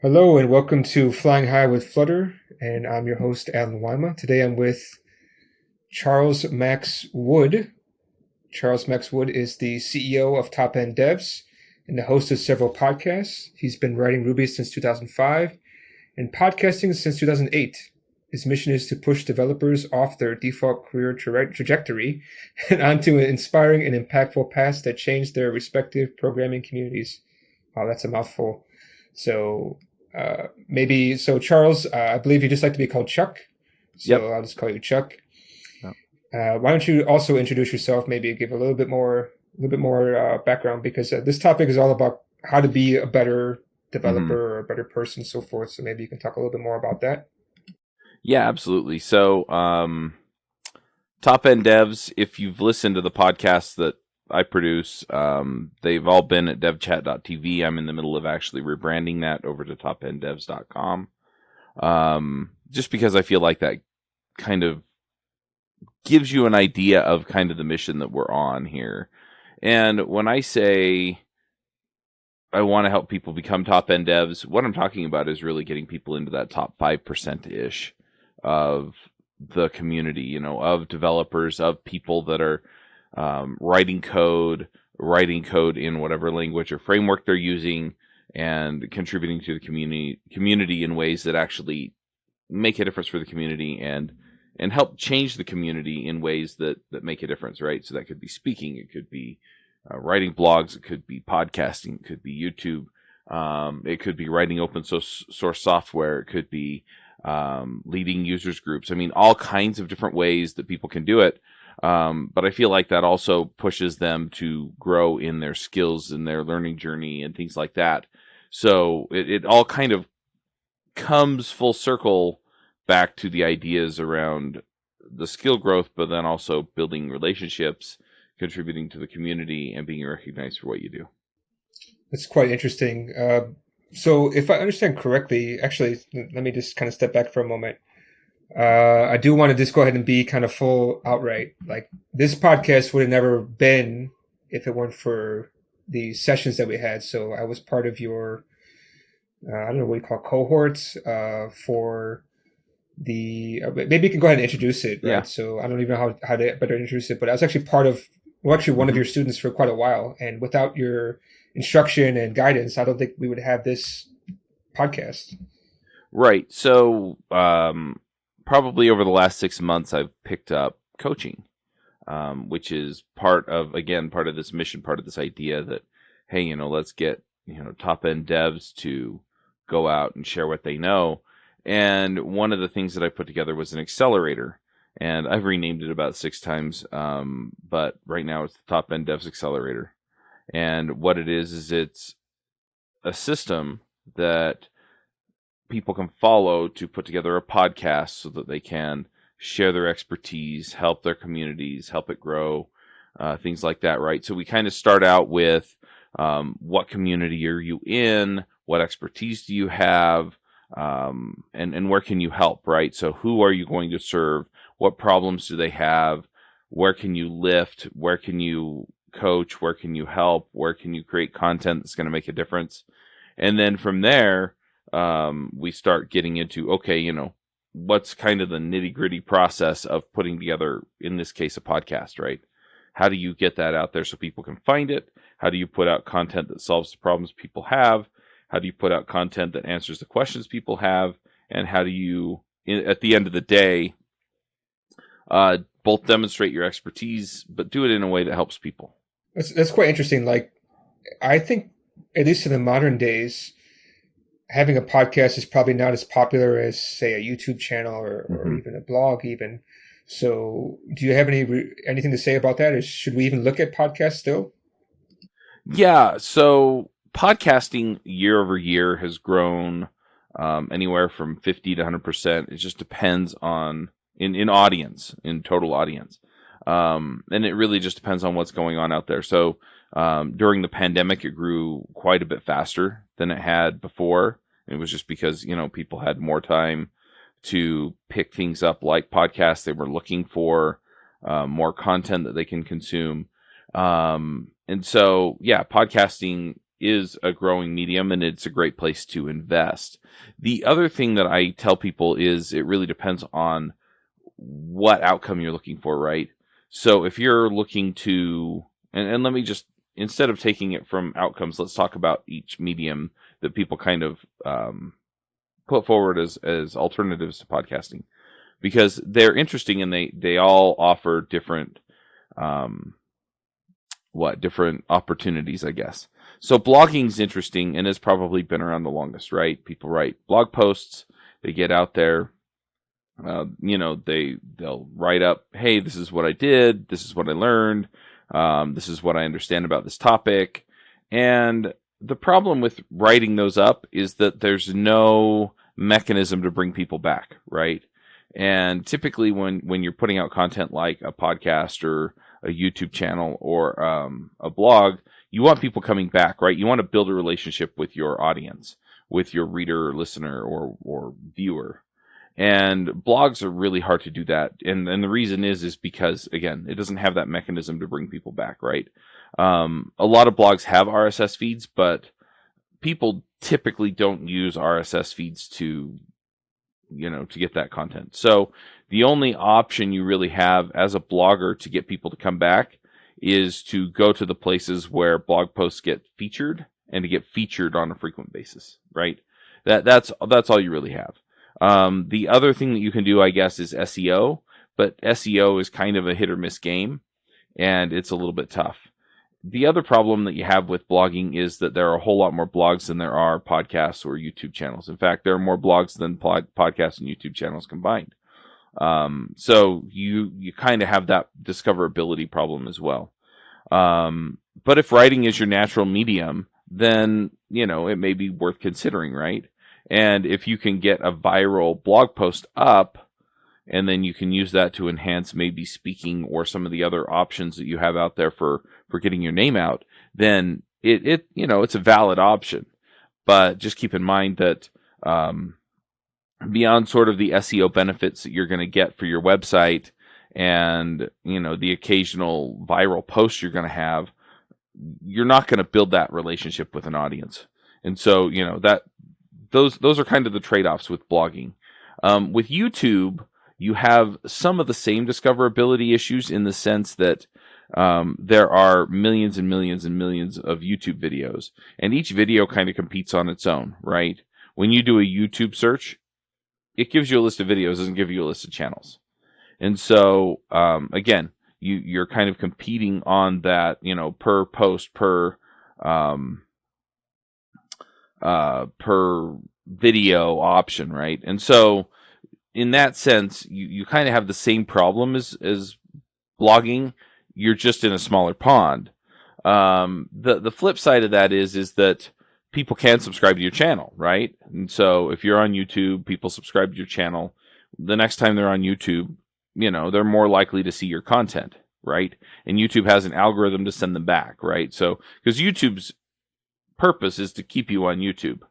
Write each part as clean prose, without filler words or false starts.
Hello and welcome to Flying High with Flutter, and I'm your host, Alan Wyma. Today I'm with Charles Max Wood. Charles Max Wood is the CEO of Top End Devs and the host of several podcasts. He's been writing Ruby since 2005 and podcasting since 2008. His mission is to push developers off their default career trajectory and onto inspiring and impactful paths that change their respective programming communities. Wow, that's a mouthful. So Charles, I believe you just like to be called Chuck. So Yep. I'll just call you Chuck. Yep. Why don't you also introduce yourself? Maybe give a little bit more background, because this topic is all about how to be a better developer or a better person, and so forth. So maybe you can talk a little bit more about that. Yeah, absolutely. So, Top End Devs, if you've listened to the podcasts that I produce, they've all been at devchat.tv. I'm in the middle of actually rebranding that over to topenddevs.com. Just because I feel like that kind of gives you an idea of kind of the mission that we're on here. And when I say I want to help people become top end devs, what I'm talking about is really getting people into that top 5%-ish of the community, of developers, of people that are writing code in whatever language or framework they're using, and contributing to the community in ways that actually make a difference for the community and help change the community in ways that make a difference, right? So that could be speaking, it could be writing blogs, it could be podcasting, it could be YouTube, it could be writing open source software, it could be leading users groups. I mean, all kinds of different ways that people can do it. But I feel like that also pushes them to grow in their skills and their learning journey and things like that. So it all kind of comes full circle back to the ideas around the skill growth, but then also building relationships, contributing to the community, and being recognized for what you do. That's quite interesting. So if I understand correctly, actually, let me just kind of step back for a moment. I do want to just go ahead and be kind of full outright. Like, this podcast would have never been if it weren't for the sessions that we had. So I was part of your, I don't know what you call cohorts for the, maybe you can go ahead and introduce it, right? Yeah. So I don't even know how to better introduce it, but I was actually part of, well, actually one of your students for quite a while. And without your instruction and guidance, I don't think we would have this podcast. Right. So probably over the last 6 months, I've picked up coaching, which is part of this mission, part of this idea that, hey, let's get, top end devs to go out and share what they know. And one of the things that I put together was an accelerator, and I've renamed it about 6 times. But right now it's the Top End Devs Accelerator. And what it is it's a system that people can follow to put together a podcast so that they can share their expertise, help their communities, help it grow, things like that, right? So we kind of start out with what community are you in? What expertise do you have? And where can you help, right? So who are you going to serve? What problems do they have? Where can you lift? Where can you coach? Where can you help? Where can you create content that's going to make a difference? And then from there, we start getting into, okay, what's kind of the nitty-gritty process of putting together, in this case, a podcast, right? How do you get that out there so people can find it? How do you put out content that solves the problems people have? How do you put out content that answers the questions people have? And how do you, at the end of the day, both demonstrate your expertise, but do it in a way that helps people? That's quite interesting. Like, I think, at least in the modern days, having a podcast is probably not as popular as, say, a YouTube channel or even a blog even. So do you have anything to say about that? Or should we even look at podcasts still? Yeah, so podcasting year over year has grown anywhere from 50 to 100%. It just depends on in audience, in total audience. And it really just depends on what's going on out there. So during the pandemic, it grew quite a bit faster than it had before. It was just because, people had more time to pick things up like podcasts. They were looking for more content that they can consume. And so, yeah, podcasting is a growing medium, and it's a great place to invest. The other thing that I tell people is it really depends on what outcome you're looking for, right? So if you're looking to, and let me just, instead of taking it from outcomes, let's talk about each medium that people kind of put forward as alternatives to podcasting, because they're interesting and they all offer different different opportunities, I guess. So blogging's interesting and has probably been around the longest, right? People write blog posts, they get out there, they'll write up, hey, this is what I did, this is what I learned, this is what I understand about this topic. And the problem with writing those up is that there's no mechanism to bring people back, right? And typically when you're putting out content like a podcast or a YouTube channel or a blog, you want people coming back, right? You want to build a relationship with your audience, with your reader or listener or viewer. And blogs are really hard to do that. And the reason is because, again, it doesn't have that mechanism to bring people back, right? A lot of blogs have RSS feeds, but people typically don't use RSS feeds to get that content. So the only option you really have as a blogger to get people to come back is to go to the places where blog posts get featured and to get featured on a frequent basis, right? That's all you really have. The other thing that you can do, I guess, is SEO, but SEO is kind of a hit or miss game, and it's a little bit tough. The other problem that you have with blogging is that there are a whole lot more blogs than there are podcasts or YouTube channels. In fact, there are more blogs than podcasts and YouTube channels combined. So you kind of have that discoverability problem as well. But if writing is your natural medium, then, it may be worth considering, right? And if you can get a viral blog post up, and then you can use that to enhance maybe speaking or some of the other options that you have out there for getting your name out, then it's a valid option. But just keep in mind that beyond sort of the SEO benefits that you're going to get for your website and, the occasional viral post you're going to have, you're not going to build that relationship with an audience. And so, those are kind of the trade-offs with blogging. With YouTube, you have some of the same discoverability issues in the sense that there are millions and millions and millions of YouTube videos, and each video kind of competes on its own, right? When you do a YouTube search, it gives you a list of videos, it doesn't give you a list of channels. And so, again, you're kind of competing on that, per post, per video option, right? And so in that sense, you kind of have the same problem as blogging. You're just in a smaller pond. The flip side of that is that people can subscribe to your channel, right? And so if you're on YouTube, people subscribe to your channel. The next time they're on YouTube, they're more likely to see your content, right? And YouTube has an algorithm to send them back, right? So, because YouTube's purpose is to keep you on YouTube.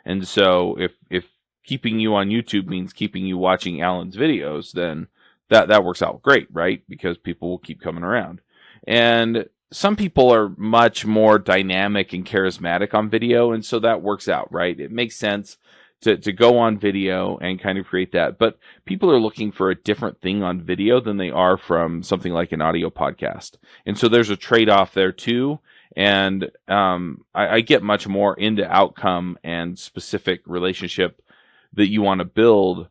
And so if keeping you on YouTube means keeping you watching Alan's videos, then that works out great, right? Because people will keep coming around. And some people are much more dynamic and charismatic on video, and so that works out, right? It makes sense to go on video and kind of create that. But people are looking for a different thing on video than they are from something like an audio podcast. And so there's a trade-off there too. And I get much more into outcome and specific relationship that you want to build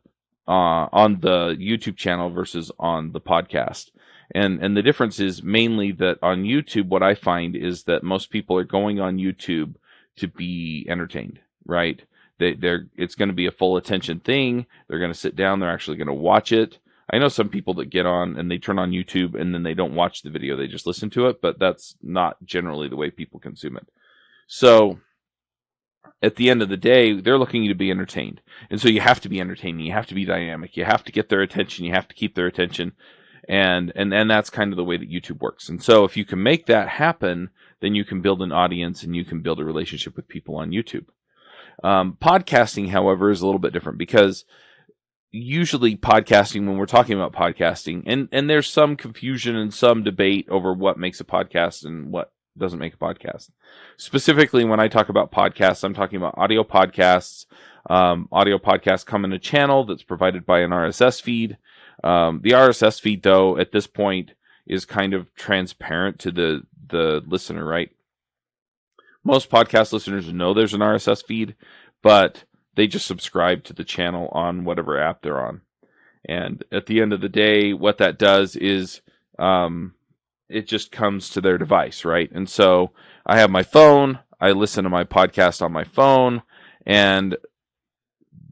on the YouTube channel versus on the podcast. And the difference is mainly that on YouTube, what I find is that most people are going on YouTube to be entertained, right? It's going to be a full attention thing. They're going to sit down. They're actually going to watch it. I know some people that get on and they turn on YouTube and then they don't watch the video. They just listen to it, but that's not generally the way people consume it. So at the end of the day, they're looking to be entertained. And so you have to be entertaining. You have to be dynamic. You have to get their attention. You have to keep their attention. And that's kind of the way that YouTube works. And so if you can make that happen, then you can build an audience and you can build a relationship with people on YouTube. Podcasting, however, is a little bit different because usually podcasting, when we're talking about podcasting, and there's some confusion and some debate over what makes a podcast and what doesn't make a podcast. Specifically, when I talk about podcasts, I'm talking about audio podcasts. Audio podcasts come in a channel that's provided by an RSS feed. The RSS feed, though, at this point is kind of transparent to the listener, right? Most podcast listeners know there's an RSS feed, but they just subscribe to the channel on whatever app they're on. And at the end of the day, what that does is it just comes to their device, right? And so I have my phone, I listen to my podcast on my phone, and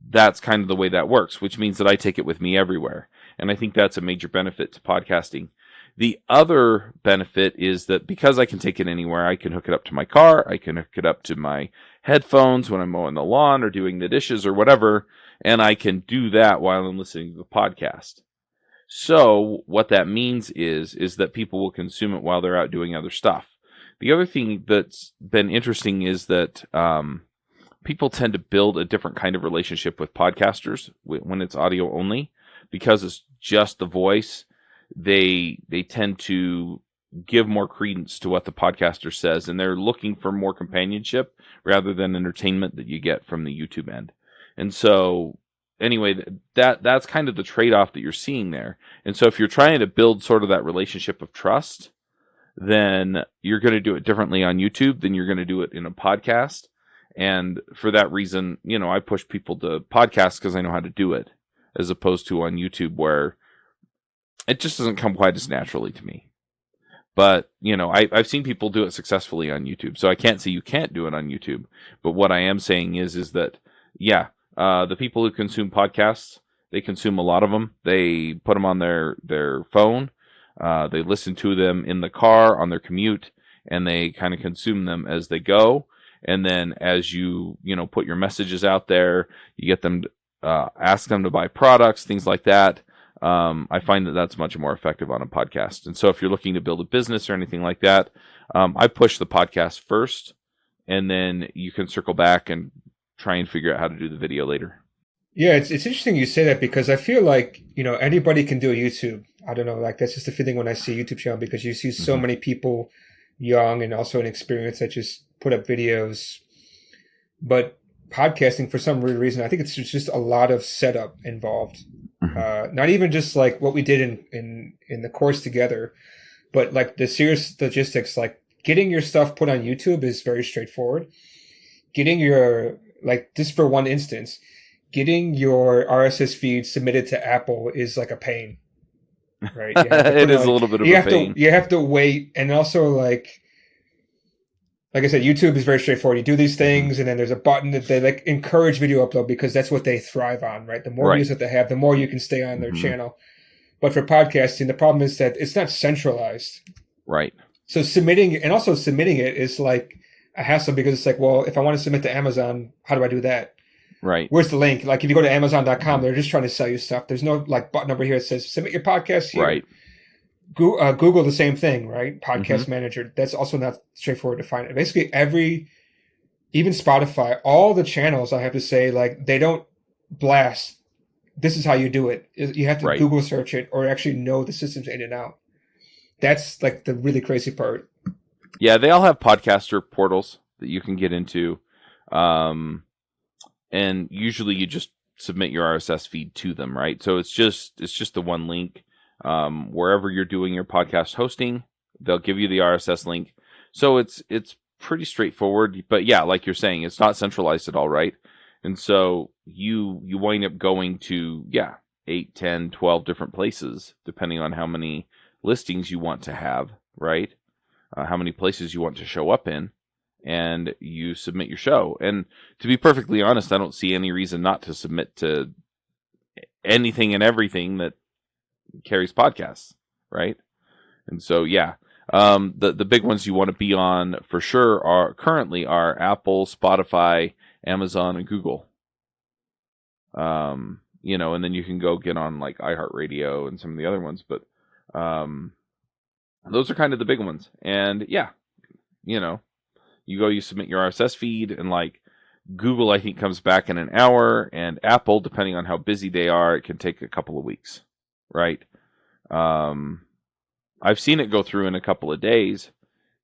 that's kind of the way that works, which means that I take it with me everywhere. And I think that's a major benefit to podcasting. The other benefit is that because I can take it anywhere, I can hook it up to my car, I can hook it up to my headphones when I'm mowing the lawn or doing the dishes or whatever, and I can do that while I'm listening to the podcast. So what that means is that people will consume it while they're out doing other stuff. The other thing that's been interesting is that people tend to build a different kind of relationship with podcasters when it's audio only, because it's just the voice. They tend to give more credence to what the podcaster says, and they're looking for more companionship rather than entertainment that you get from the YouTube end. And so anyway, that's kind of the trade-off that you're seeing there. And so if you're trying to build sort of that relationship of trust, then you're going to do it differently on YouTube than you're going to do it in a podcast. And for that reason, I push people to podcasts because I know how to do it, as opposed to on YouTube where it just doesn't come quite as naturally to me. But, I've seen people do it successfully on YouTube, so I can't say you can't do it on YouTube. But what I am saying is that, the people who consume podcasts, they consume a lot of them. They put them on their phone. They listen to them in the car on their commute, and they kind of consume them as they go. And then as you put your messages out there, you get them, ask them to buy products, things like that. I find that that's much more effective on a podcast. And so if you're looking to build a business or anything like that, I push the podcast first, and then you can circle back and try and figure out how to do the video later. Yeah, it's interesting you say that, because I feel like, anybody can do a YouTube. I don't know, like that's just the feeling when I see a YouTube channel, because you see so many people young and also inexperienced that just put up videos. But podcasting, for some weird reason, I think it's just a lot of setup involved. Not even just like what we did in the course together, but like the serious logistics, like getting your stuff put on YouTube is very straightforward. Getting your, like, just for one instance, getting your RSS feed submitted to Apple is like a pain, right? It is a little bit of a pain. You have to wait. And also, like I said, YouTube is very straightforward. You do these things, and then there's a button that they like encourage video upload, because that's what they thrive on, right? The more views that they have, the more you can stay on their channel. But for podcasting, the problem is that it's not centralized. Right. So submitting it is like a hassle, because it's like, well, if I want to submit to Amazon, how do I do that? Right. Where's the link? Like if you go to Amazon.com, they're just trying to sell you stuff. There's no like button over here that says submit your podcast here. Right. Google, the same thing, right? Podcast Manager. That's also not straightforward to find. Basically, even Spotify, all the channels, I have to say, like they don't blast. This is how you do it. You have to Google search it, or actually know the systems in and out. That's like the really crazy part. Yeah, they all have podcaster portals that you can get into. And usually you just submit your RSS feed to them, right? So it's just the one link. Wherever you're doing your podcast hosting, they'll give you the RSS link. So it's pretty straightforward. But yeah, like you're saying, it's not centralized at all, right? And so you wind up going to 8, 10, 12 different places, depending on how many listings you want to have, right? How many places you want to show up in, and you submit your show. And to be perfectly honest, I don't see any reason not to submit to anything and everything that carries podcasts, right? And so the big ones you want to be on for sure are Apple, Spotify, Amazon, and Google. And then you can go get on like iHeartRadio and some of the other ones, but those are kind of the big ones. And you submit your RSS feed, and like Google, I think, comes back in an hour, and Apple, depending on how busy they are, it can take a couple of weeks, right? I've seen it go through in a couple of days,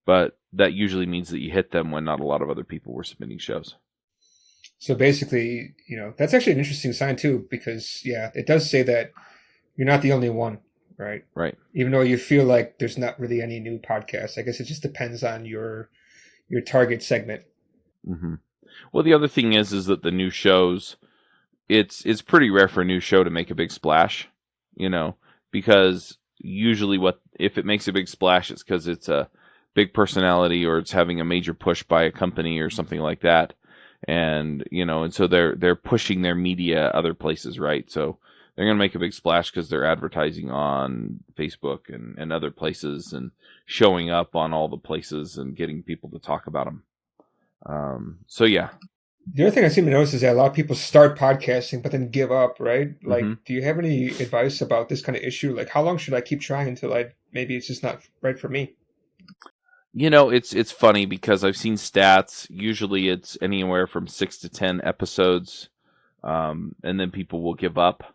but that usually means that you hit them when not a lot of other people were submitting shows. So basically, that's actually an interesting sign too, because it does say that you're not the only one, right? Right. Even though you feel like there's not really any new podcasts. I guess it just depends on your target segment. Mm-hmm. Well, the other thing is that the new shows, it's pretty rare for a new show to make a big splash, because usually if it makes a big splash, it's because it's a big personality or it's having a major push by a company or something like that. And, and so they're pushing their media other places, right? So they're going to make a big splash because they're advertising on Facebook and other places and showing up on all the places and getting people to talk about them. So yeah. The other thing I seem to notice is that a lot of people start podcasting but then give up, right? Like, do you have any advice about this kind of issue? Like, how long should I keep trying until maybe it's just not right for me? It's funny because I've seen stats. Usually it's anywhere from 6 to 10 episodes, and then people will give up.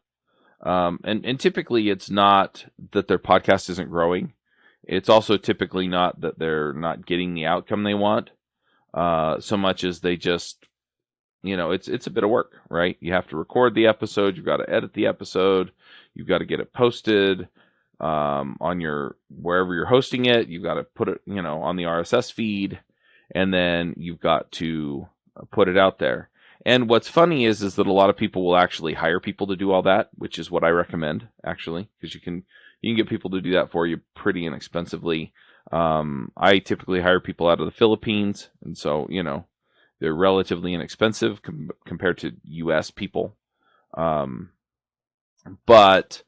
And typically it's not that their podcast isn't growing. It's also typically not that they're not getting the outcome they want, so much as they just, it's a bit of work, right? You have to record the episode. You've got to edit the episode. You've got to get it posted on your wherever you're hosting it. You've got to put it, on the RSS feed, and then you've got to put it out there. And what's funny is that a lot of people will actually hire people to do all that, which is what I recommend, actually, because you can get people to do that for you pretty inexpensively. I typically hire people out of the Philippines, and so they're relatively inexpensive compared to U.S. people. But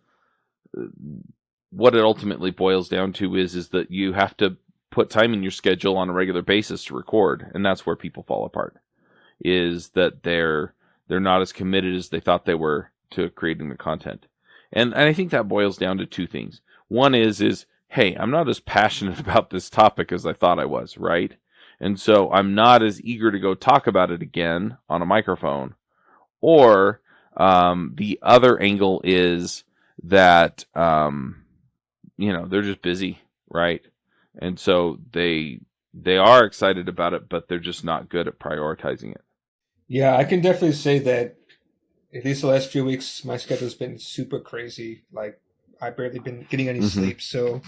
what it ultimately boils down to is that you have to put time in your schedule on a regular basis to record, and that's where people fall apart. Is that they're not as committed as they thought they were to creating the content. And I think that boils down to two things. One is hey, I'm not as passionate about this topic as I thought I was, right? And so I'm not as eager to go talk about it again on a microphone. Or the other angle is that they're just busy, right? And so they are excited about it, but they're just not good at prioritizing it. Yeah, I can definitely say that at least the last few weeks, my schedule's been super crazy. Like, I've barely been getting any sleep. So,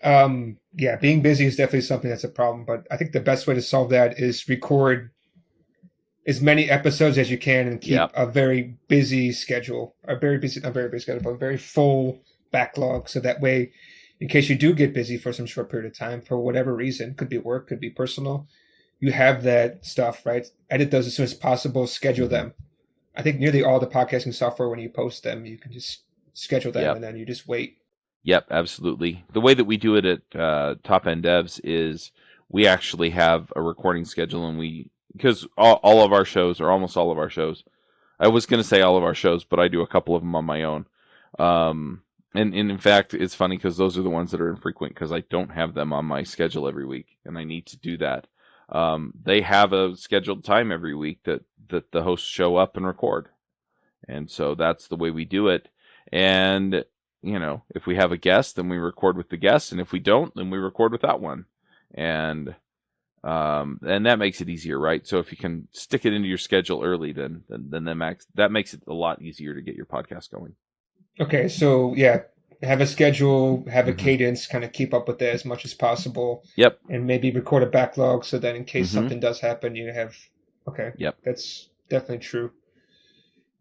being busy is definitely something that's a problem. But I think the best way to solve that is record as many episodes as you can and keep a very busy schedule. Not very busy schedule, but a very full backlog. So that way, in case you do get busy for some short period of time, for whatever reason, could be work, could be personal, you have that stuff, right? Edit those as soon as possible, schedule them. I think nearly all the podcasting software, when you post them, you can just schedule them and then you just wait. Yep, absolutely. The way that we do it at Top End Devs is we actually have a recording schedule, and because all of our shows, or almost all of our shows, I was going to say all of our shows, but I do a couple of them on my own. And in fact, it's funny because those are the ones that are infrequent because I don't have them on my schedule every week, and I need to do that. They have a scheduled time every week that the hosts show up and record. And so that's the way we do it. And, if we have a guest, then we record with the guest. And if we don't, then we record without one. And that makes it easier, right? So if you can stick it into your schedule early, then that makes it a lot easier to get your podcast going. Okay. So have a schedule, have a cadence, kind of keep up with that as much as possible. Yep. And maybe record a backlog so that in case something does happen, you have, Yep. That's definitely true.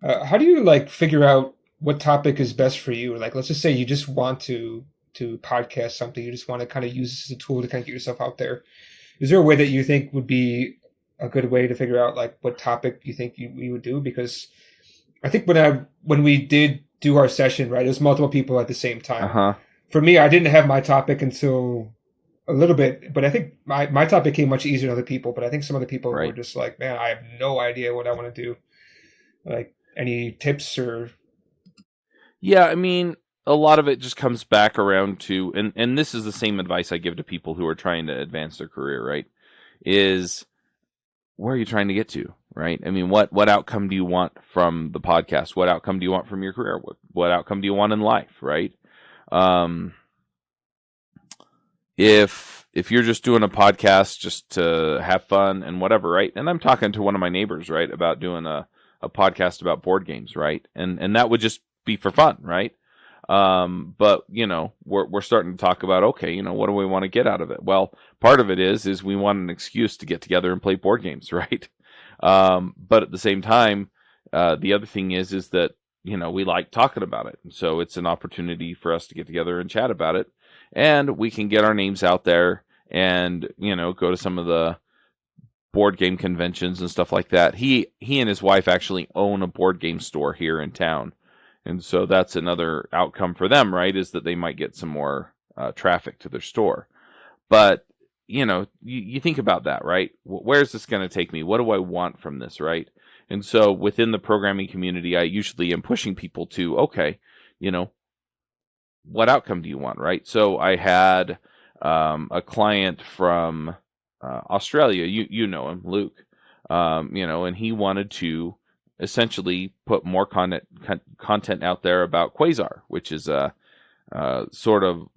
How do you figure out what topic is best for you? Like, let's just say you just want to podcast something. You just want to kind of use this as a tool to kind of get yourself out there. Is there a way that you think would be a good way to figure out what topic you think you would do? Because I think when we did do our session, right, it was multiple people at the same time. For me, I didn't have my topic until a little bit, but I think my topic came much easier than other people. But I think some other people were just like, man, I have no idea what I want to do. Like, any tips or? Yeah, I mean, a lot of it just comes back around to, and this is the same advice I give to people who are trying to advance their career, right? Is where are you trying to get to, right? I mean, what outcome do you want from the podcast? What outcome do you want from your career? What outcome do you want in life, right? If if you're just doing a podcast just to have fun and whatever, right? And I'm talking to one of my neighbors, right, about doing a podcast about board games, right? And that would just be for fun, right? But we're starting to talk about, okay, what do we want to get out of it? Well, part of it is we want an excuse to get together and play board games, right? But at the same time, the other thing is that we like talking about it, and so it's an opportunity for us to get together and chat about it, and we can get our names out there and go to some of the board game conventions and stuff like that. He and his wife actually own a board game store here in town. And so that's another outcome for them, right? Is that they might get some more traffic to their store. But, you think about that, right? Where's this going to take me? What do I want from this, right? And so within the programming community, I usually am pushing people to, okay, what outcome do you want, right? So I had a client from Australia, you know him, Luke, and he wanted to essentially put more content out there about Quasar, which is a sort of,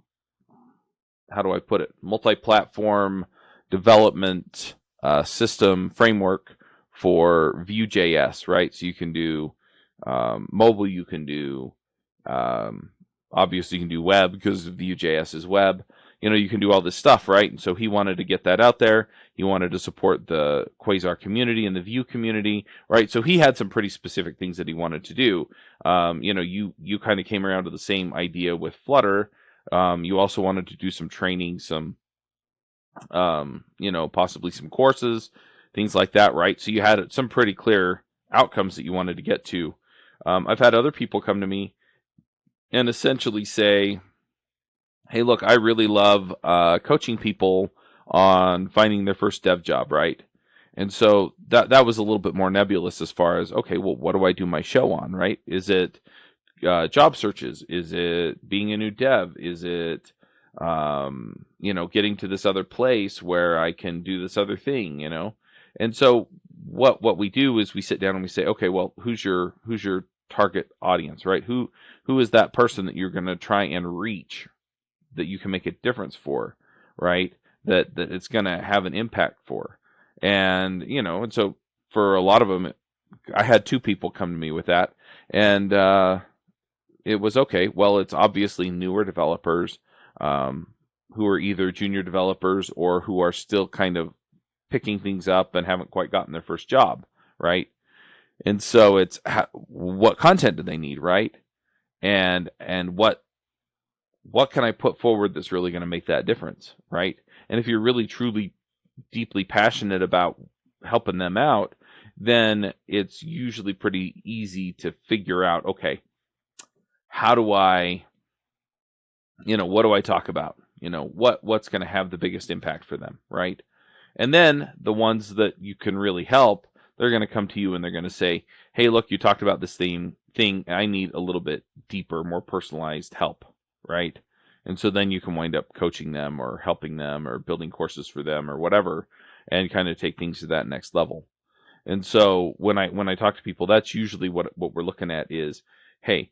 how do I put it, multi-platform development system framework for Vue.js, right? So you can do mobile, you can do, obviously you can do web because Vue.js is web. You can do all this stuff, right? And so he wanted to get that out there. He wanted to support the Quasar community and the Vue community, right? So he had some pretty specific things that he wanted to do. You kind of came around to the same idea with Flutter. You also wanted to do some training, some, possibly some courses, things like that, right? So you had some pretty clear outcomes that you wanted to get to. I've had other people come to me and essentially say, hey, look, I really love coaching people on finding their first dev job, right? And so that was a little bit more nebulous as far as, okay, well, what do I do my show on, right? Is it job searches? Is it being a new dev? Is it, getting to this other place where I can do this other thing, And so what we do is we sit down and we say, okay, well, who's your target audience, right? Who is that person that you're going to try and reach, that you can make a difference for, right? That it's going to have an impact for. And, and so for a lot of them, I had 2 people come to me with that. And it was, okay, well, it's obviously newer developers who are either junior developers or who are still kind of picking things up and haven't quite gotten their first job, right? And so it's what content do they need, right? And what can I put forward that's really going to make that difference, right? And if you're really, truly, deeply passionate about helping them out, then it's usually pretty easy to figure out, okay, how do I, what do I talk about? What's going to have the biggest impact for them, right? And then the ones that you can really help, they're going to come to you and they're going to say, hey, look, you talked about this thing. I need a little bit deeper, more personalized help. Right? And so then you can wind up coaching them or helping them or building courses for them or whatever, and kind of take things to that next level. And so when I talk to people, that's usually what we're looking at is, hey,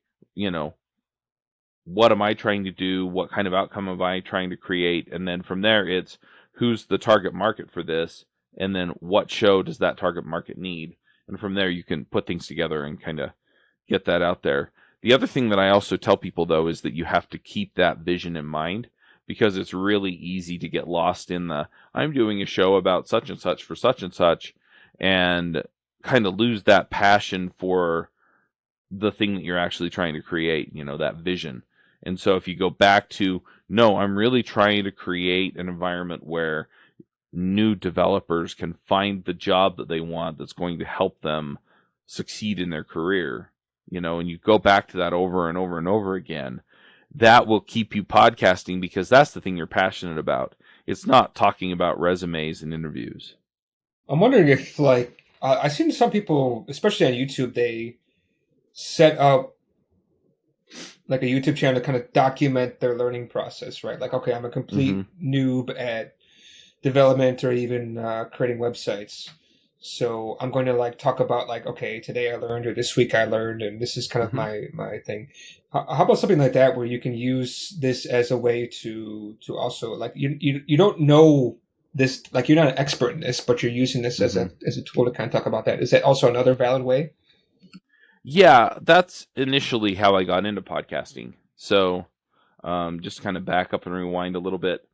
what am I trying to do? What kind of outcome am I trying to create? And then from there, it's who's the target market for this? And then what show does that target market need? And from there, you can put things together and kind of get that out there. The other thing that I also tell people, though, is that you have to keep that vision in mind, because it's really easy to get lost in the, I'm doing a show about such and such for such and kind of lose that passion for the thing that you're actually trying to create, that vision. And so if you go back to, no, I'm really trying to create an environment where new developers can find the job that they want that's going to help them succeed in their career, and you go back to that over and over and over again, that will keep you podcasting, because that's the thing you're passionate about. It's not talking about resumes and interviews. I'm wondering if, I've seen some people, especially on YouTube, they set up like a YouTube channel to kind of document their learning process, right? Like, okay, I'm a complete noob at development or even creating websites. So I'm going to like talk about like, okay, today I learned, or this week I learned, and this is kind of Hmm. my thing. How about something like that where you can use this as a way to also like you don't know this, like you're not an expert in this, but you're using this Hmm. as a tool to kind of talk about that. Is that also another valid way? Yeah, that's initially how I got into podcasting. So, just kind of back up and rewind a little bit.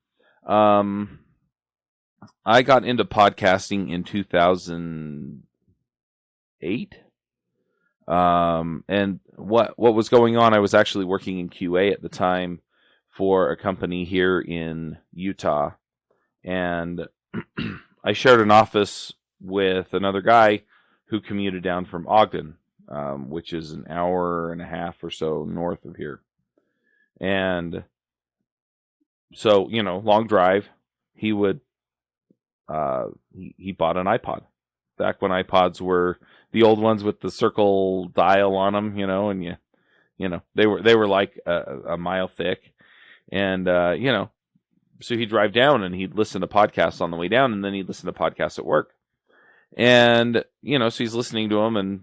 Um, I got into podcasting in 2008. And what was going on? I was actually working in QA at the time for a company here in Utah, and I shared an office with another guy who commuted down from Ogden, which is an hour and a half or so north of here. And so, long drive. He would he bought an iPod back when iPods were the old ones with the circle dial on them, and they were like a mile thick, and so he'd drive down and he'd listen to podcasts on the way down, and then he'd listen to podcasts at work. And, so he's listening to them and,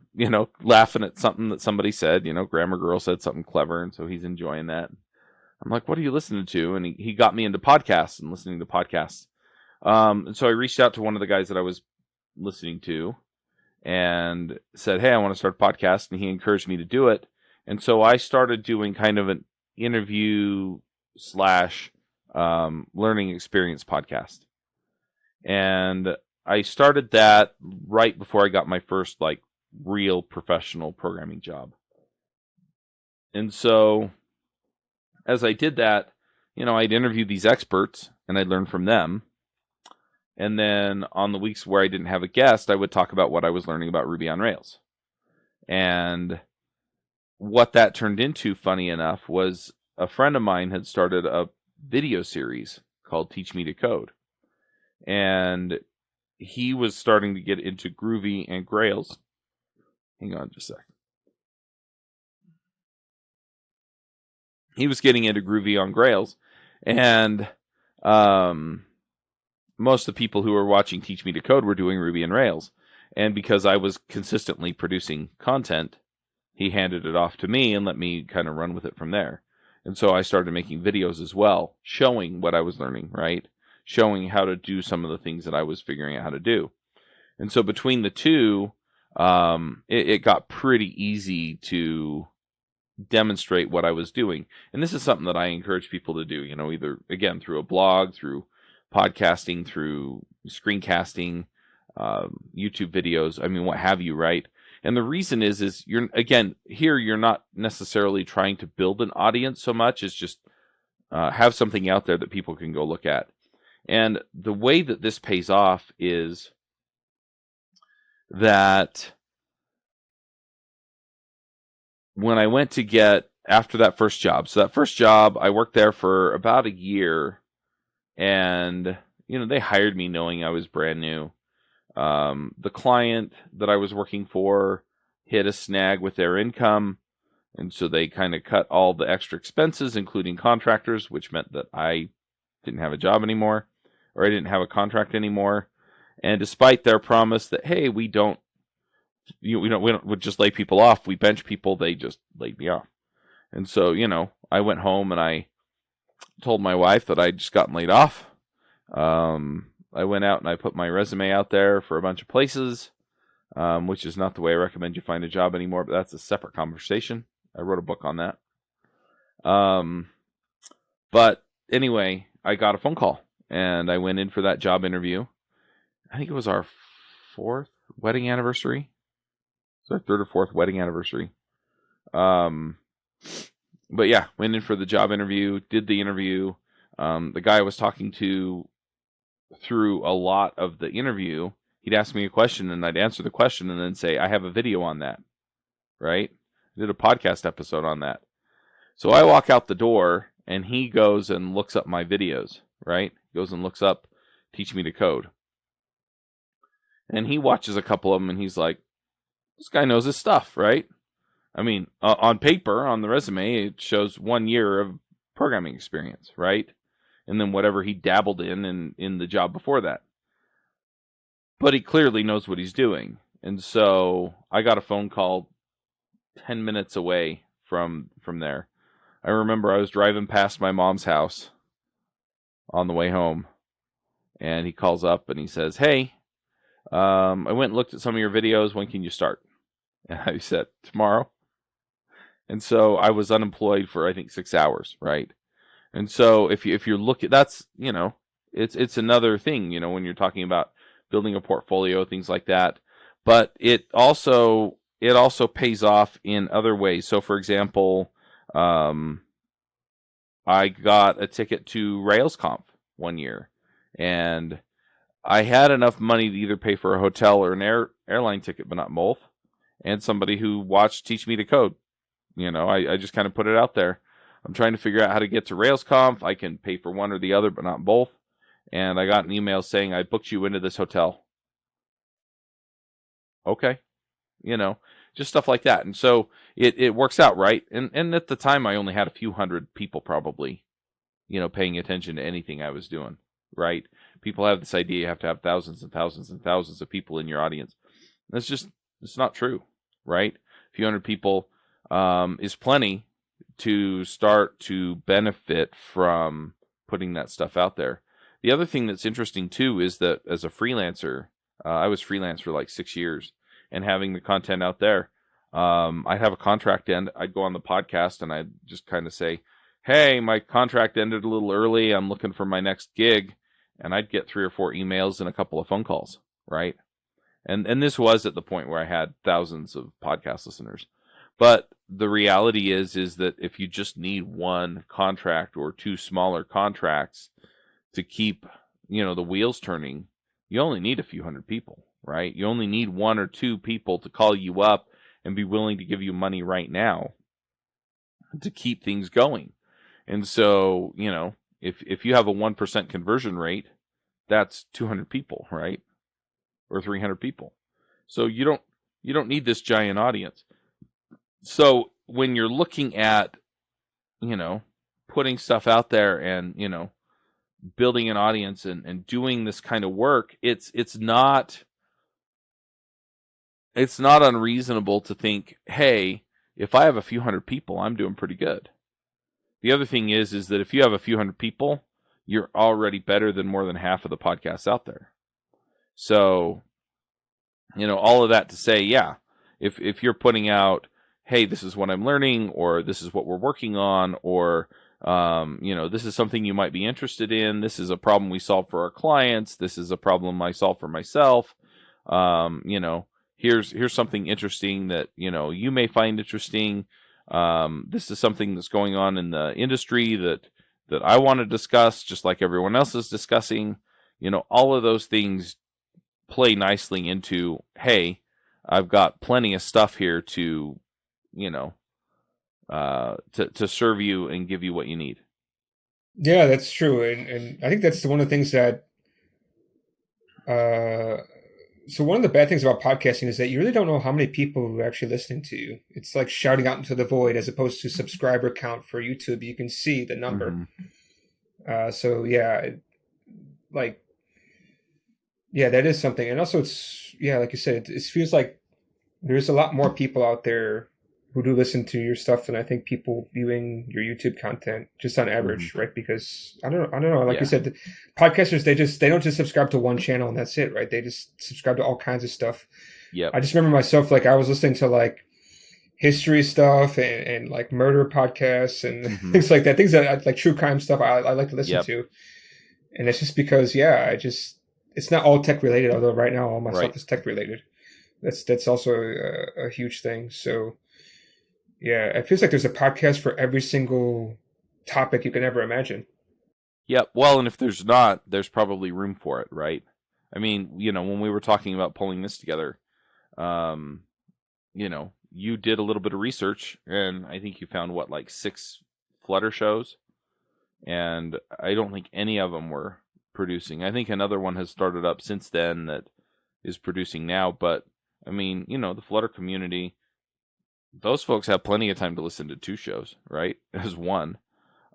laughing at something that somebody said, Grammar Girl said something clever. And so he's enjoying that. I'm like, what are you listening to? And he got me into podcasts and listening to podcasts. And so I reached out to one of the guys that I was listening to and said, hey, I want to start a podcast. And he encouraged me to do it. And so I started doing kind of an interview slash learning experience podcast. And I started that right before I got my first like real professional programming job. And so as I did that, I'd interview these experts and I'd learn from them. And then on the weeks where I didn't have a guest, I would talk about what I was learning about Ruby on Rails. And what that turned into, funny enough, was a friend of mine had started a video series called Teach Me to Code. And he was starting to get into Groovy and Grails. Hang on just a second. He was getting into Groovy on Grails, and most of the people who were watching Teach Me to Code were doing Ruby and Rails. And because I was consistently producing content, he handed it off to me and let me kind of run with it from there. And so I started making videos as well, showing what I was learning, right? Showing how to do some of the things that I was figuring out how to do. And so between the two, it got pretty easy to demonstrate what I was doing. And this is something that I encourage people to do, either, again, through a blog, through podcasting, through screencasting, YouTube videos, what have you, right? And the reason is you're, again, here you're not necessarily trying to build an audience so much as just have something out there that people can go look at. And the way that this pays off is that when I went to get after that first job, so that first job, I worked there for about a year, and they hired me knowing I was brand new. The client that I was working for hit a snag with their income, and so they kind of cut all the extra expenses, including contractors, which meant that I didn't have a job anymore, or I didn't have a contract anymore. And despite their promise that, hey, we don't would just lay people off, we bench people, they just laid me off. And so, I went home and I told my wife that I'd just gotten laid off. I went out and I put my resume out there for a bunch of places, which is not the way I recommend you find a job anymore, but that's a separate conversation. I wrote a book on that. But anyway, I got a phone call and I went in for that job interview. I think it was our fourth wedding anniversary. It's our third or fourth wedding anniversary. But yeah, went in for the job interview, did the interview. The guy I was talking to through a lot of the interview, he'd ask me a question and I'd answer the question and then say, I have a video on that, right? I did a podcast episode on that. So I walk out the door and he goes and looks up my videos, right? Goes and looks up Teach Me to Code. And he watches a couple of them and he's like, this guy knows his stuff, right? On paper, on the resume, it shows 1 year of programming experience, right? And then whatever he dabbled in the job before that. but he clearly knows what he's doing. And so I got a phone call 10 minutes away from there. I remember I was driving past my mom's house on the way home, and he calls up and he says, "Hey, I went and looked at some of your videos. When can you start?" And I said, "Tomorrow." And so I was unemployed for, I think, 6 hours, right? And so if you look at, that's, it's another thing, when you're talking about building a portfolio, things like that. But it also pays off in other ways. So for example, I got a ticket to RailsConf one year, and I had enough money to either pay for a hotel or an airline ticket, but not both. And somebody who watched Teach Me to Code. I just kind of put it out there. I'm trying to figure out how to get to RailsConf. I can pay for one or the other, but not both. And I got an email saying, "I booked you into this hotel." Okay. Just stuff like that. And so it works out, right? And at the time, I only had a few hundred people probably, paying attention to anything I was doing, right? People have this idea you have to have thousands and thousands and thousands of people in your audience. It's not true, right? A few hundred people is plenty to start to benefit from putting that stuff out there. The other thing that's interesting too is that as a freelancer, I was freelance for like 6 years, and having the content out there, I'd have a contract end. I'd go on the podcast and I'd just kind of say, "Hey, my contract ended a little early. I'm looking for my next gig." And I'd get 3 or 4 emails and a couple of phone calls, right? And this was at the point where I had thousands of podcast listeners. But the reality is that if you just need one contract or 2 smaller contracts to keep, the wheels turning, you only need a few hundred people, right? You only need 1 or 2 people to call you up and be willing to give you money right now to keep things going. And so, if you have a 1% conversion rate, that's 200 people, right? Or 300 people. So you don't need this giant audience. So when you're looking at, putting stuff out there and, building an audience and doing this kind of work, it's not unreasonable to think, hey, if I have a few hundred people, I'm doing pretty good. The other thing is that if you have a few hundred people, you're already better than more than half of the podcasts out there. So, all of that to say, yeah, if you're putting out, "Hey, this is what I'm learning," or "This is what we're working on," or, "This is something you might be interested in. This is a problem we solve for our clients. This is a problem I solve for myself. Here's something interesting that, you may find interesting. This is something that's going on in the industry that I want to discuss, just like everyone else is discussing." All of those things play nicely into, hey, I've got plenty of stuff here to, to serve you and give you what you need. Yeah, that's true. And I think that's one of the things that, so one of the bad things about podcasting is that you really don't know how many people are actually listening to you. It's like shouting out into the void as opposed to subscriber count for YouTube. You can see the number. Mm-hmm. So yeah, that is something. And also it's, like you said, it feels like there's a lot more people out there who do listen to your stuff than I think people viewing your YouTube content, just on average, Mm-hmm. right? Because I don't know. Like you said, podcasters, they don't just subscribe to one channel and that's it, right? They just subscribe to all kinds of stuff. Yep. I just remember myself, like I was listening to like history stuff and like murder podcasts and Mm-hmm. things like that, things that like true crime stuff I like to listen to. And it's just because, it's not all tech related, although right now all my stuff is tech related. That's also a huge thing. So yeah, it feels like there's a podcast for every single topic you can ever imagine. Yep. Well, and if there's not, there's probably room for it, right? I mean, when we were talking about pulling this together, you did a little bit of research, and I think you found like 6 Flutter shows, and I don't think any of them were producing. I think another one has started up since then that is producing now, but I mean, the Flutter community, those folks have plenty of time to listen to 2 shows, right? As one.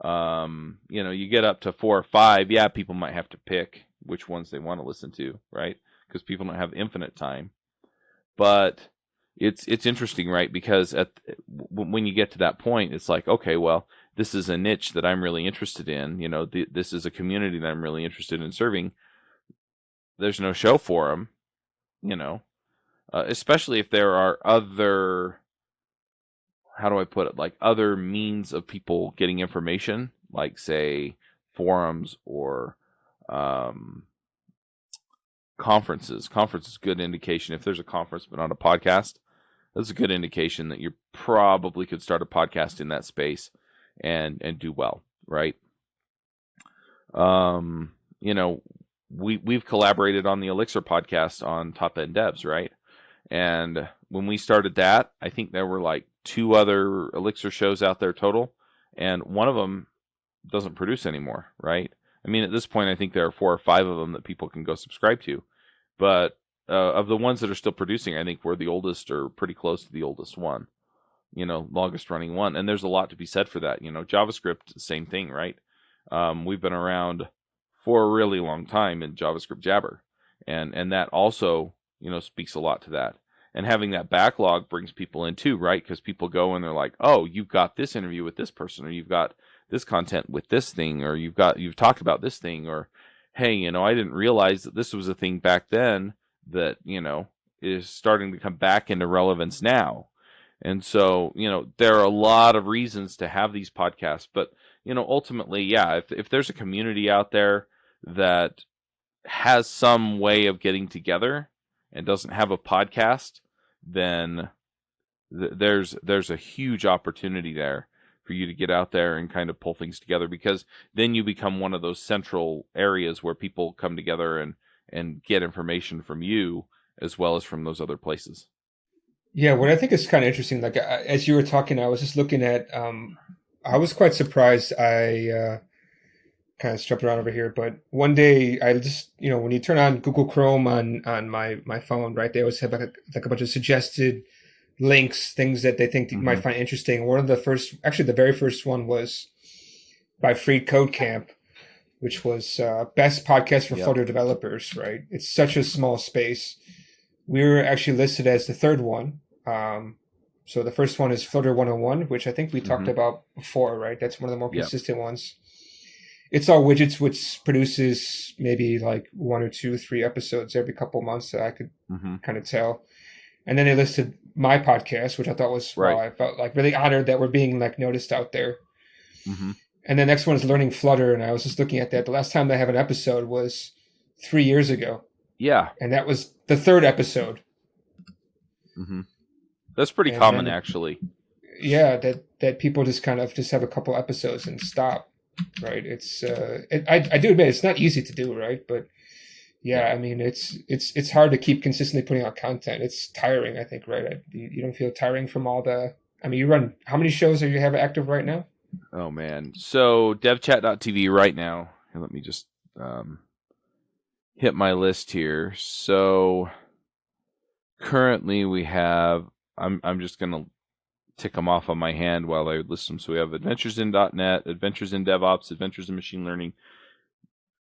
You get up to 4 or 5, people might have to pick which ones they want to listen to, right? because people don't have infinite time. But it's interesting, right? Because when you get to that point, it's like, okay, well, this is a niche that I'm really interested in. This is a community that I'm really interested in serving. There's no show for them, especially if there are other, how do I put it, like other means of people getting information, like say forums or conferences. Conference is a good indication. If there's a conference but not a podcast, that's a good indication that you probably could start a podcast in that space and do well, right? We've collaborated on the Elixir podcast on Top End Devs, right? And when we started that, I think there were like 2 other Elixir shows out there total, and one of them doesn't produce anymore, right? I mean, at this point, I think there are 4 or 5 of them that people can go subscribe to. But of the ones that are still producing, I think we're the oldest or pretty close to the oldest one, longest running one. And there's a lot to be said for that. JavaScript, same thing, right? We've been around for a really long time in JavaScript Jabber. And that also, speaks a lot to that. And having that backlog brings people in too, right? Because people go and they're like, oh, you've got this interview with this person, or you've got this content with this thing, or you've talked about this thing, or hey, I didn't realize that this was a thing back then that, is starting to come back into relevance now. And so, there are a lot of reasons to have these podcasts, but, ultimately, yeah, if there's a community out there that has some way of getting together and doesn't have a podcast, then there's a huge opportunity there for you to get out there and kind of pull things together, because then you become one of those central areas where people come together and get information from you as well as from those other places. Yeah, what I think is kind of interesting, like as you were talking, I was just looking at, I was quite surprised. I kind of jumped around over here, but one day I just, when you turn on Google Chrome on my phone, right, they always have like a bunch of suggested links, things that they think you might find interesting. One of the the very first one was by FreeCodeCamp, which was best podcast for Flutter developers, right? It's such a small space. We were actually listed as the 3rd one. So the first one is Flutter 101, which I think we talked about before, right? That's one of the more consistent ones. It's all widgets, which produces maybe like 1 or 2, 3 episodes every couple months that I could kind of tell. And then they listed my podcast, which I thought was, wow, I felt like really honored that we're being like noticed out there. And the next one is Learning Flutter. And I was just looking at that. The last time they have an episode was 3 years ago. Yeah. And that was the 3rd episode. That's pretty common, actually. Yeah, that people just kind of just have a couple episodes and stop. Right. It's I do admit it's not easy to do, right? But yeah, I mean it's hard to keep consistently putting out content. It's tiring, I think, right? You don't feel tiring from all the, I mean, you run, how many shows do you have active right now? Oh man. So devchat.tv right now. Let me just hit my list here. So currently we have, I'm just gonna tick them off on my hand while I list them. So we have Adventures in .NET, Adventures in DevOps, Adventures in Machine Learning,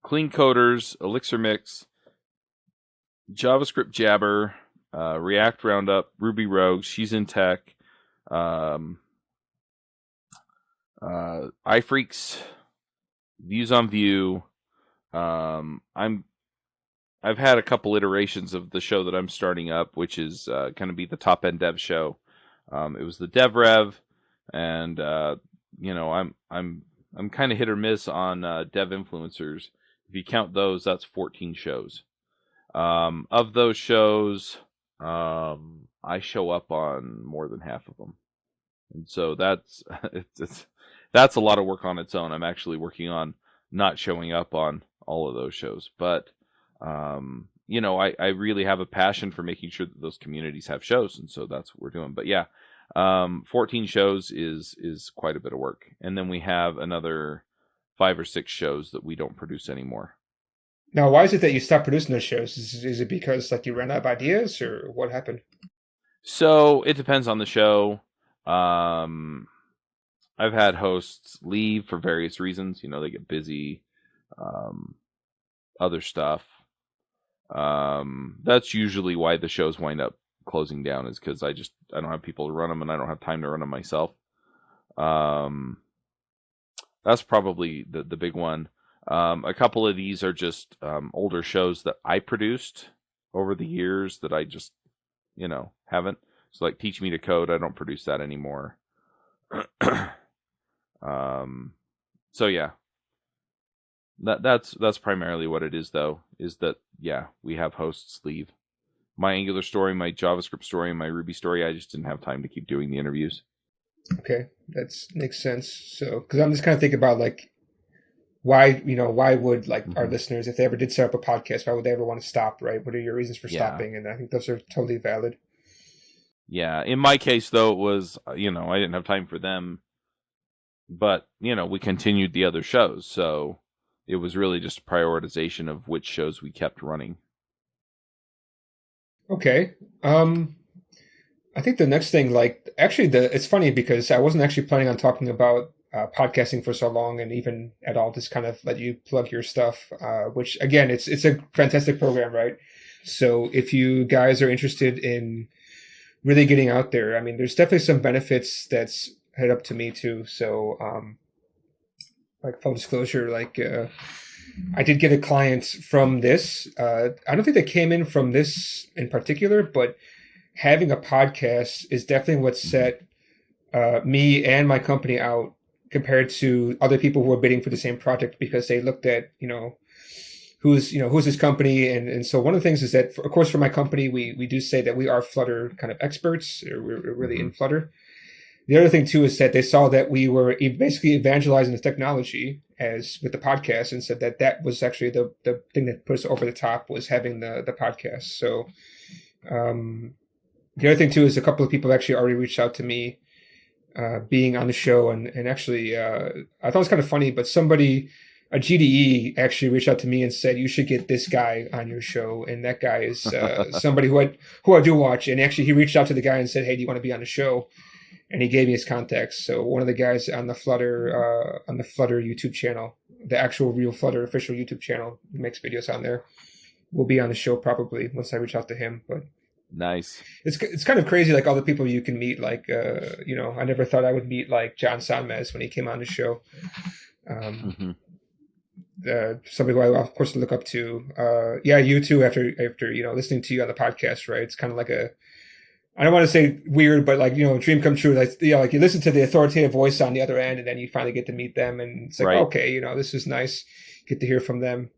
Clean Coders, Elixir Mix, JavaScript Jabber, React Roundup, Ruby Rogue, She's in Tech, iFreaks, Views on View. I've had a couple iterations of the show that I'm starting up, which is going to be the Top End Dev show. It was the DevRev, and I'm kind of hit or miss on Dev Influencers. If you count those, that's 14 shows. Of those shows, I show up on more than half of them, and so that's that's a lot of work on its own. I'm actually working on not showing up on all of those shows, but I really have a passion for making sure that those communities have shows, and so that's what we're doing. But yeah, 14 shows is quite a bit of work, and then we have another 5 or 6 shows that we don't produce anymore. Now, why is it that you stopped producing those shows? Is it because like you ran out of ideas, or what happened? So it depends on the show. I've had hosts leave for various reasons. They get busy, other stuff. That's usually why the shows wind up closing down, is because I don't have people to run them, and I don't have time to run them myself. That's probably the big one. A couple of these are just older shows that I produced over the years that I just, haven't. So like Teach Me to Code, I don't produce that anymore. So yeah, that's primarily what it is, though, is that, yeah, we have hosts leave. My Angular story, my JavaScript story, and my Ruby story, I just didn't have time to keep doing the interviews. Okay, that makes sense. So, because I'm just kind of thinking about like, why would like our listeners, if they ever did set up a podcast, why would they ever want to stop, right? What are your reasons for stopping? And I think those are totally valid. Yeah, in my case, though, it was, I didn't have time for them, but, we continued the other shows, so it was really just a prioritization of which shows we kept running. Okay. I think the next thing, like, actually, it's funny because I wasn't actually planning on talking about podcasting for so long, and even at all, just kind of let you plug your stuff. Which, again, it's a fantastic program, right? So if you guys are interested in really getting out there, I mean, there's definitely some benefits that's head up to me too. So, like full disclosure, like. I did get a client from this. I don't think they came in from this in particular, but having a podcast is definitely what set me and my company out compared to other people who were bidding for the same project, because they looked at, who's this company. And so one of the things is that, of course, for my company, we do say that we are Flutter kind of experts. We're really in Flutter. The other thing, too, is that they saw that we were basically evangelizing the technology as with the podcast, and said that was actually the thing that put us over the top, was having the podcast. So the other thing, too, is a couple of people actually already reached out to me being on the show. And actually, I thought it was kind of funny, but a GDE actually reached out to me and said, you should get this guy on your show. And that guy is somebody who I do watch. And actually, he reached out to the guy and said, hey, do you want to be on the show? And he gave me his contacts. So one of the guys on the Flutter YouTube channel, the actual real Flutter official YouTube channel, who makes videos on there, will be on the show probably once I reach out to him. But nice. It's kind of crazy, like all the people you can meet. Like I never thought I would meet like John Sonmez when he came on the show. Somebody who I of course look up to. You too. After listening to you on the podcast, right? It's kind of like I don't want to say weird, but like, dream come true. Like, like you listen to the authoritative voice on the other end, and then you finally get to meet them, and it's like, right. Okay, this is nice. Get to hear from them.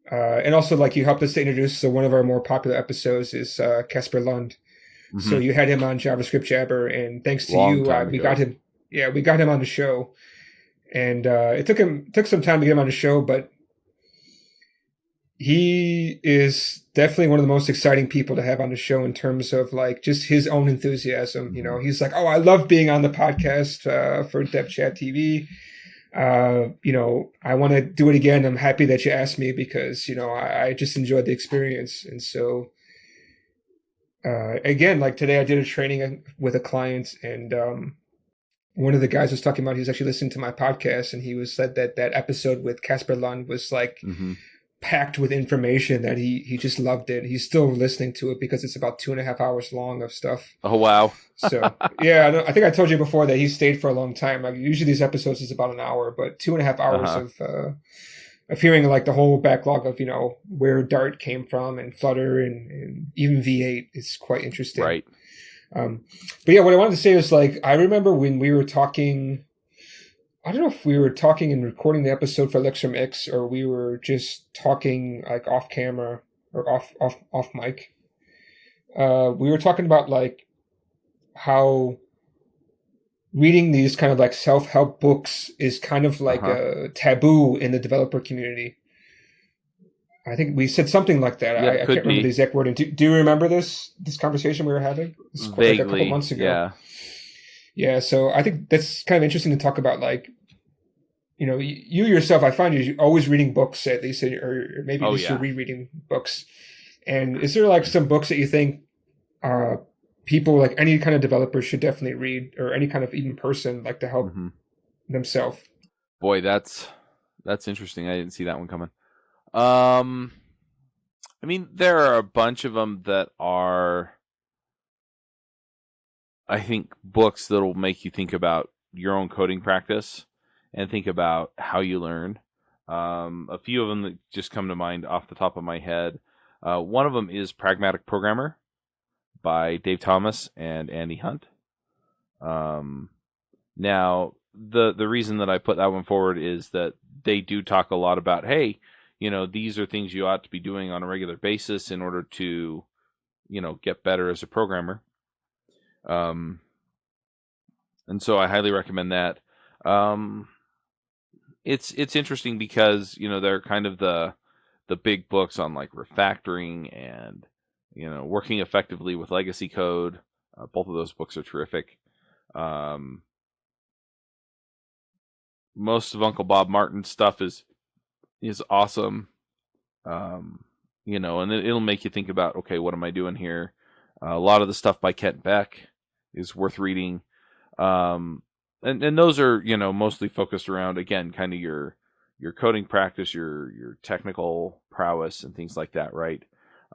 And also, like, you helped us to introduce. So one of our more popular episodes is Casper Lund. So you had him on JavaScript Jabber, and thanks to you, we got him. Yeah, we got him on the show, and it took some time to get him on the show, but he is definitely one of the most exciting people to have on the show in terms of like just his own enthusiasm. He's like, oh, I love being on the podcast for Dev Chat TV. I want to do it again. I'm happy that you asked me because, I just enjoyed the experience. And so, again, like today I did a training with a client, and one of the guys was talking about, he's actually listening to my podcast, and he said that episode with Casper Lund was like, packed with information that he just loved it. He's still listening to it because it's about 2.5 hours long of stuff. Oh, wow. So yeah, I think I told you before that he stayed for a long time. Like usually these episodes is about an hour, but 2.5 hours of hearing like the whole backlog of, where Dart came from and Flutter and even V8 is quite interesting. Right. But yeah, what I wanted to say is like, I remember when we were talking, I don't know if we were talking and recording the episode for Elixir Mix, or we were just talking like off camera or off mic. We were talking about like how reading these kind of like self-help books is kind of like a taboo in the developer community. I think we said something like that. Yeah, I can't remember the exact wording. Do you remember this conversation we were having? Vaguely, like a couple months ago. Yeah. Yeah, so I think that's kind of interesting to talk about, like, you yourself, I find you're always reading books, at least, or maybe you're rereading books. And is there like some books that you think people, like any kind of developer, should definitely read, or any kind of even person, like to help themselves? Boy, that's interesting. I didn't see that one coming. I mean, there are a bunch of them that are, I think, books that'll make you think about your own coding practice and think about how you learn. A few of them that just come to mind off the top of my head. One of them is Pragmatic Programmer by Dave Thomas and Andy Hunt. Now, the reason that I put that one forward is that they do talk a lot about, hey, these are things you ought to be doing on a regular basis in order to, get better as a programmer. And so I highly recommend that. It's interesting because, they're kind of the big books on like refactoring and, working effectively with legacy code. Both of those books are terrific. Most of Uncle Bob Martin's stuff is awesome. And it'll make you think about, okay, what am I doing here? A lot of the stuff by Kent Beck is worth reading. And those are, mostly focused around, again, kind of your coding practice, your technical prowess and things like that, right?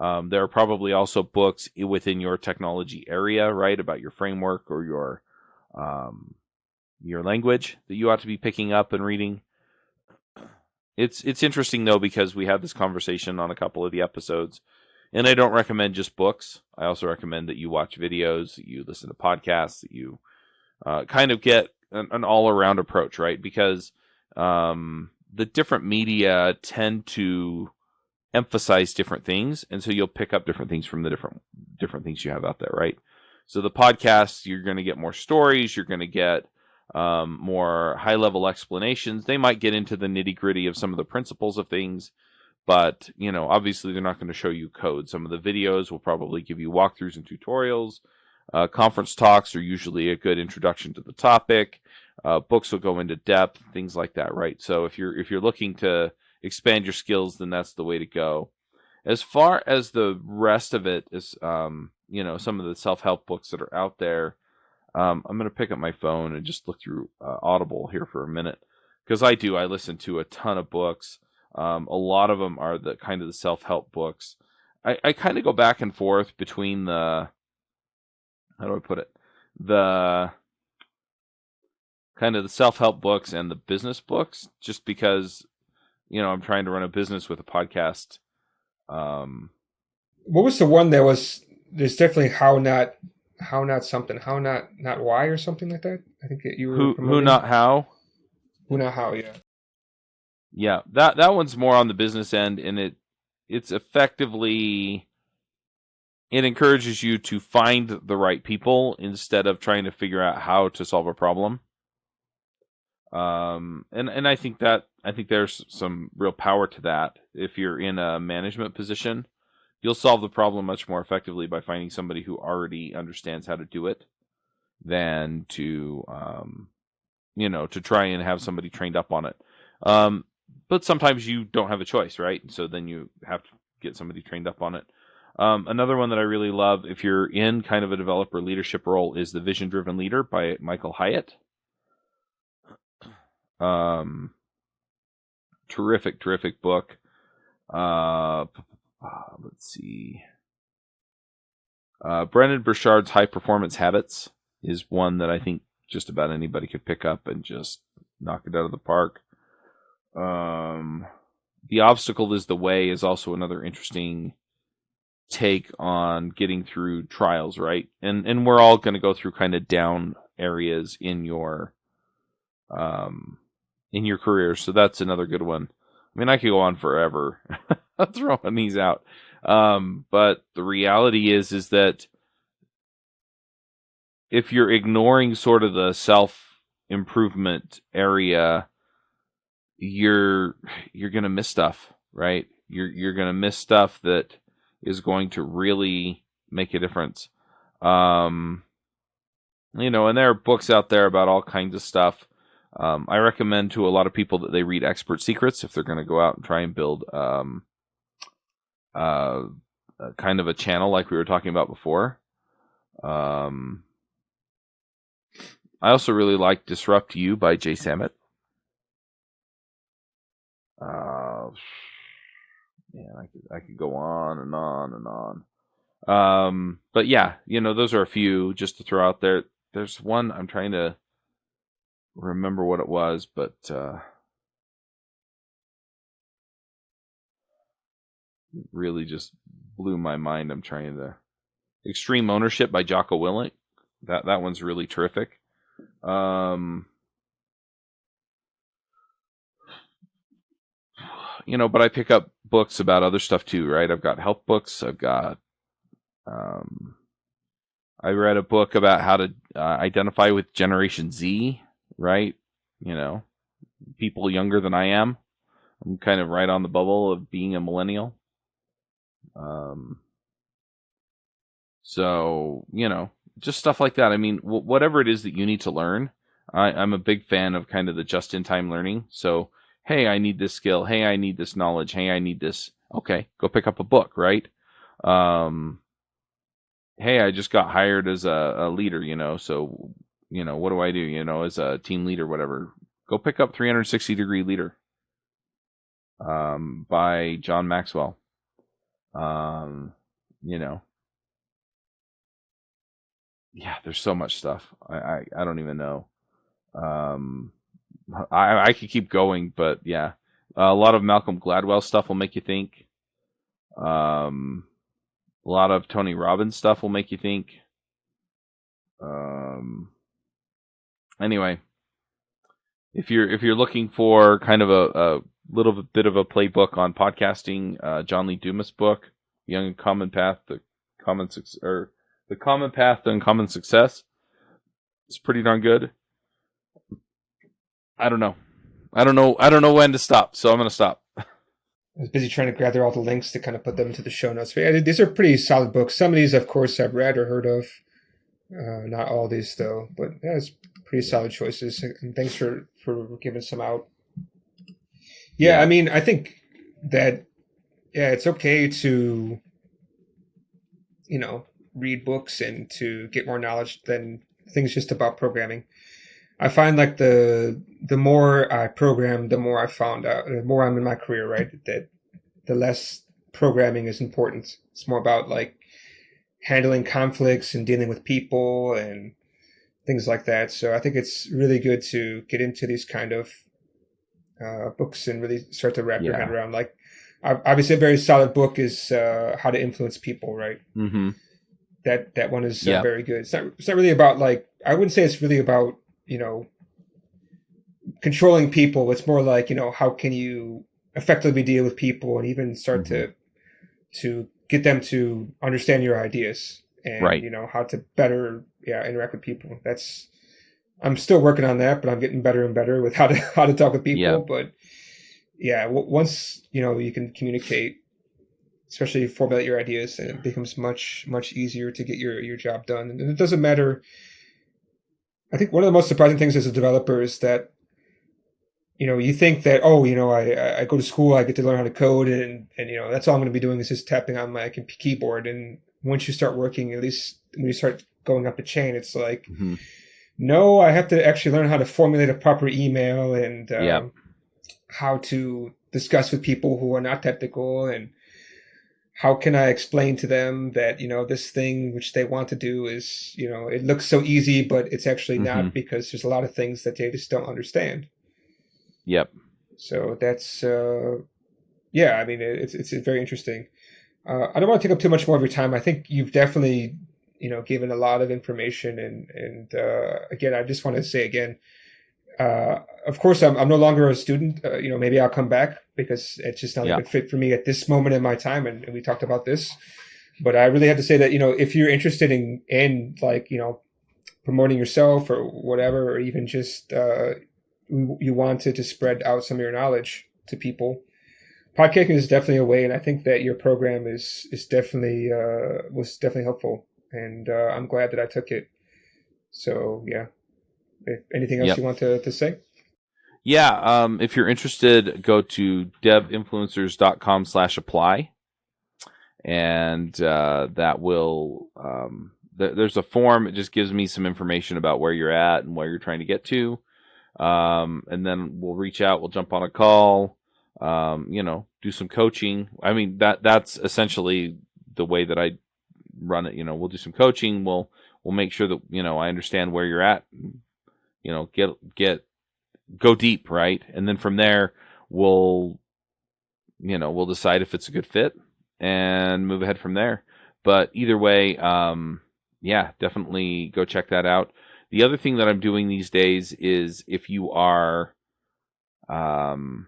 There are probably also books within your technology area, right, about your framework or your language that you ought to be picking up and reading. It's interesting, though, because we had this conversation on a couple of the episodes, and I don't recommend just books. I also recommend that you watch videos, that you listen to podcasts, that you kind of get an all-around approach, right? Because the different media tend to emphasize different things, and so you'll pick up different things from the different things you have out there, right? So the podcasts, you're going to get more stories, you're going to get more high-level explanations. They might get into the nitty-gritty of some of the principles of things, but obviously they're not going to show you code. Some of the videos will probably give you walkthroughs and tutorials. Conference talks are usually a good introduction to the topic. Books will go into depth, things like that, right? So if you're looking to expand your skills, then that's the way to go. As far as the rest of it is, some of the self-help books that are out there, I'm going to pick up my phone and just look through Audible here for a minute, because I listen to a ton of books. A lot of them are the kind of the self-help books. I kind of go back and forth between how do I put it? The kind of the self-help books and the business books, just because, I'm trying to run a business with a podcast. What was the one that was? There's definitely how not something, how not why or something like that. I think that you were Who not how. Who not how, yeah. Yeah, that one's more on the business end, and it's effectively, it encourages you to find the right people instead of trying to figure out how to solve a problem. And I think there's some real power to that. If you're in a management position, you'll solve the problem much more effectively by finding somebody who already understands how to do it than to to try and have somebody trained up on it. But sometimes you don't have a choice, right? So then you have to get somebody trained up on it. Another one that I really love, if you're in kind of a developer leadership role, is The Vision Driven Leader by Michael Hyatt. Terrific book. Let's see. Brendan Burchard's High Performance Habits is one that I think just about anybody could pick up and just knock it out of the park. The Obstacle is the Way is also another interesting take on getting through trials, right? And we're all going to go through kind of down areas in your career, so that's another good one. I mean, I could go on forever throwing these out, but the reality is that if you're ignoring sort of the self-improvement area, you're going to miss stuff, right? You're going to miss stuff that is going to really make a difference. And there are books out there about all kinds of stuff. I recommend to a lot of people that they read Expert Secrets if they're going to go out and try and build kind of a channel like we were talking about before. I also really like Disrupt You by Jay Samit. Yeah, I could go on and on and on. But yeah, those are a few just to throw out there. There's one I'm trying to remember what it was, but it really just blew my mind. I'm trying to Extreme Ownership by Jocko Willink. That one's really terrific. But I pick up books about other stuff too, right? I've got health books. I've got I read a book about how to identify with Generation Z, right? People younger than I am. I'm kind of right on the bubble of being a millennial. So, just stuff like that. I mean, whatever it is that you need to learn, I'm a big fan of kind of the just-in-time learning. So, hey, I need this skill. Hey, I need this knowledge. Hey, I need this. Okay, go pick up a book, right? Hey, I just got hired as a leader, so, what do I do, as a team leader, whatever. Go pick up 360-Degree Leader by John Maxwell. Yeah, there's so much stuff. I don't even know. I could keep going, but yeah, a lot of Malcolm Gladwell stuff will make you think. A lot of Tony Robbins stuff will make you think. Anyway, if you're looking for kind of a little bit of a playbook on podcasting, John Lee Dumas' book, Young and Common Path, The Common Path to Uncommon Success, is pretty darn good. I don't know when to stop, so I'm going to stop. I was busy trying to gather all the links to kind of put them into the show notes. But yeah, these are pretty solid books. Some of these, of course, I've read or heard of. Not all these, though. But yeah, it's pretty solid choices. And thanks for giving some out. Yeah, I mean, I think that, it's okay to, read books and to get more knowledge than things just about programming. I find like the more I program, the more I found out, the more I'm in my career, right? That the less programming is important. It's more about like handling conflicts and dealing with people and things like that. So I think it's really good to get into these kind of books and really start to wrap your head around. Like, obviously, a very solid book is How to Influence People, right? Mm-hmm. That one is very good. It's not really about like, I wouldn't say it's really about controlling people. It's more like, how can you effectively deal with people and even start to get them to understand your ideas and, how to better, interact with people. I'm still working on that, but I'm getting better and better with how to talk with people. But once, you can communicate, especially formulate your ideas, and it becomes much, much easier to get your job done. And it doesn't matter. I think one of the most surprising things as a developer is that, you think that, I go to school, I get to learn how to code, and that's all I'm going to be doing is just tapping on my keyboard. And once you start working, at least when you start going up a chain, it's like, no, I have to actually learn how to formulate a proper email and how to discuss with people who are not technical, and how can I explain to them that, this thing which they want to do is, it looks so easy, but it's actually not, because there's a lot of things that they just don't understand. Yep. So that's, I mean, it's very interesting. I don't want to take up too much more of your time. I think you've definitely, given a lot of information, and again, I just want to say again, of course, I'm no longer a student. Maybe I'll come back because it's just not a good fit for me at this moment in my time. And we talked about this, but I really have to say that, if you're interested in like, promoting yourself or whatever, or even just, you want to spread out some of your knowledge to people, podcasting is definitely a way. And I think that your program is definitely, was definitely helpful. And, I'm glad that I took it. So, yeah. Anything else you want to say? Yeah. If you're interested, go to devinfluencers.com/apply. And that will, there's a form. It just gives me some information about where you're at and where you're trying to get to. And then we'll reach out. We'll jump on a call. do some coaching. I mean, that's essentially the way that I run it. We'll do some coaching. We'll make sure that, I understand where you're at, go deep, right? And then from there, we'll decide if it's a good fit and move ahead from there. But either way, definitely go check that out. The other thing that I'm doing these days is if you're trying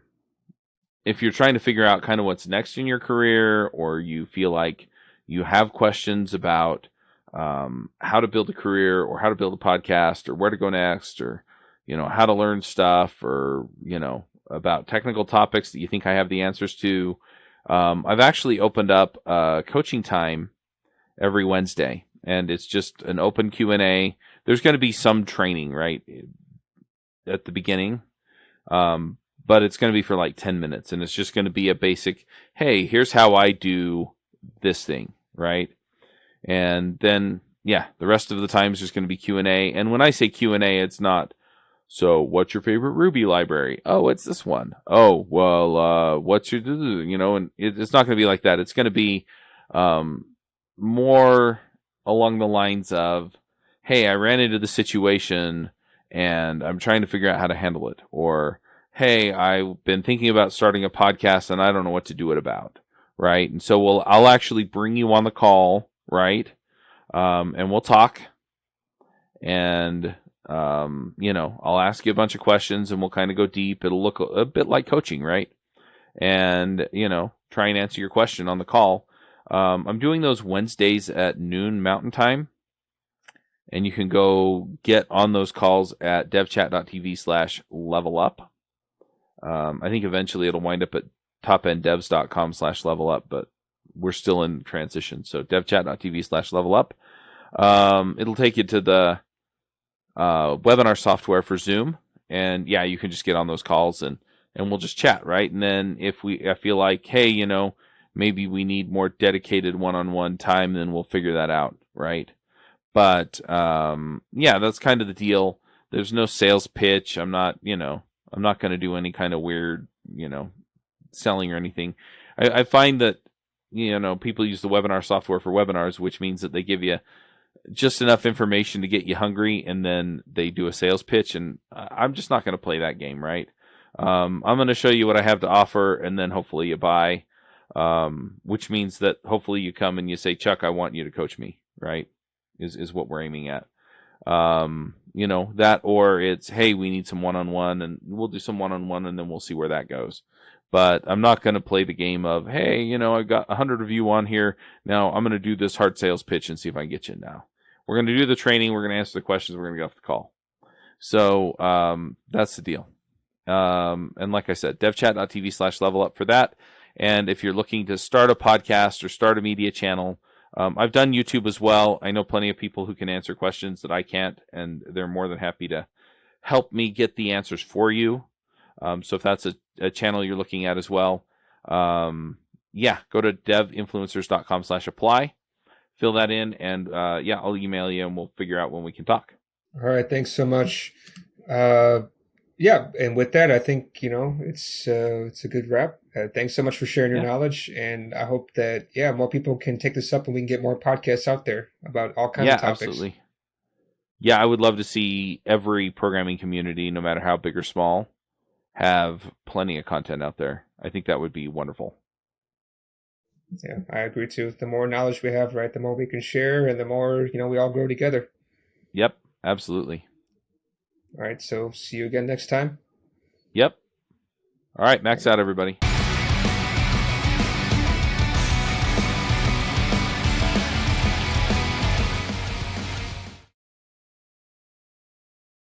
to figure out kind of what's next in your career, or you feel like you have questions about how to build a career, or how to build a podcast, or where to go next, or how to learn stuff, or about technical topics that you think I have the answers to, I've actually opened up coaching time every Wednesday, and it's just an open Q&A. There's going to be some training right at the beginning, but it's going to be for like 10 minutes, and it's just going to be a basic, hey, here's how I do this thing, right? And then, the rest of the time is just going to be Q&A. And when I say Q&A, it's not, so what's your favorite Ruby library? Oh, it's this one. Oh, well, what's your, and it's not going to be like that. It's going to be more along the lines of, hey, I ran into the situation and I'm trying to figure out how to handle it. Or, hey, I've been thinking about starting a podcast and I don't know what to do it about. Right. And so I'll actually bring you on the call. Right. And we'll talk, and, I'll ask you a bunch of questions and we'll kind of go deep. It'll look a bit like coaching. Right. And, try and answer your question on the call. I'm doing those Wednesdays at noon Mountain Time, and you can go get on those calls at devchat.tv/levelup. I think eventually it'll wind up at topenddevs.com/levelup, but we're still in transition. So devchat.tv/levelup. It'll take you to the webinar software for Zoom, and you can just get on those calls and we'll just chat, right? And then if I feel like, hey, maybe we need more dedicated one-on-one time, then we'll figure that out, right? But that's kind of the deal. There's no sales pitch. I'm not going to do any kind of weird, selling or anything. I find that, people use the webinar software for webinars, which means that they give you just enough information to get you hungry, and then they do a sales pitch, and I'm just not going to play that game, right? I'm going to show you what I have to offer, and then hopefully you buy, which means that hopefully you come and you say, Chuck, I want you to coach me, right? Is what we're aiming at. That, or it's, hey, we need some one-on-one, and we'll do some one-on-one, and then we'll see where that goes. But I'm not going to play the game of, hey, I've got 100 of you on here. Now I'm going to do this hard sales pitch and see if I can get you now. We're going to do the training. We're going to answer the questions. We're going to get off the call. So that's the deal. And like I said, devchat.tv/levelup for that. And if you're looking to start a podcast or start a media channel, I've done YouTube as well. I know plenty of people who can answer questions that I can't, and they're more than happy to help me get the answers for you. So if that's a channel you're looking at as well, go to devinfluencers.com/apply, fill that in, and I'll email you and we'll figure out when we can talk. All right. Thanks so much. And with that, I think, it's a good wrap. Thanks so much for sharing your knowledge. And I hope that, more people can take this up and we can get more podcasts out there about all kinds of topics. Absolutely. Yeah, I would love to see every programming community, no matter how big or small, have plenty of content out there. I think that would be wonderful. Yeah, I agree too. The more knowledge we have, right, the more we can share, and the more, we all grow together. Yep, absolutely. All right, so see you again next time. Yep. All right, max out, everybody.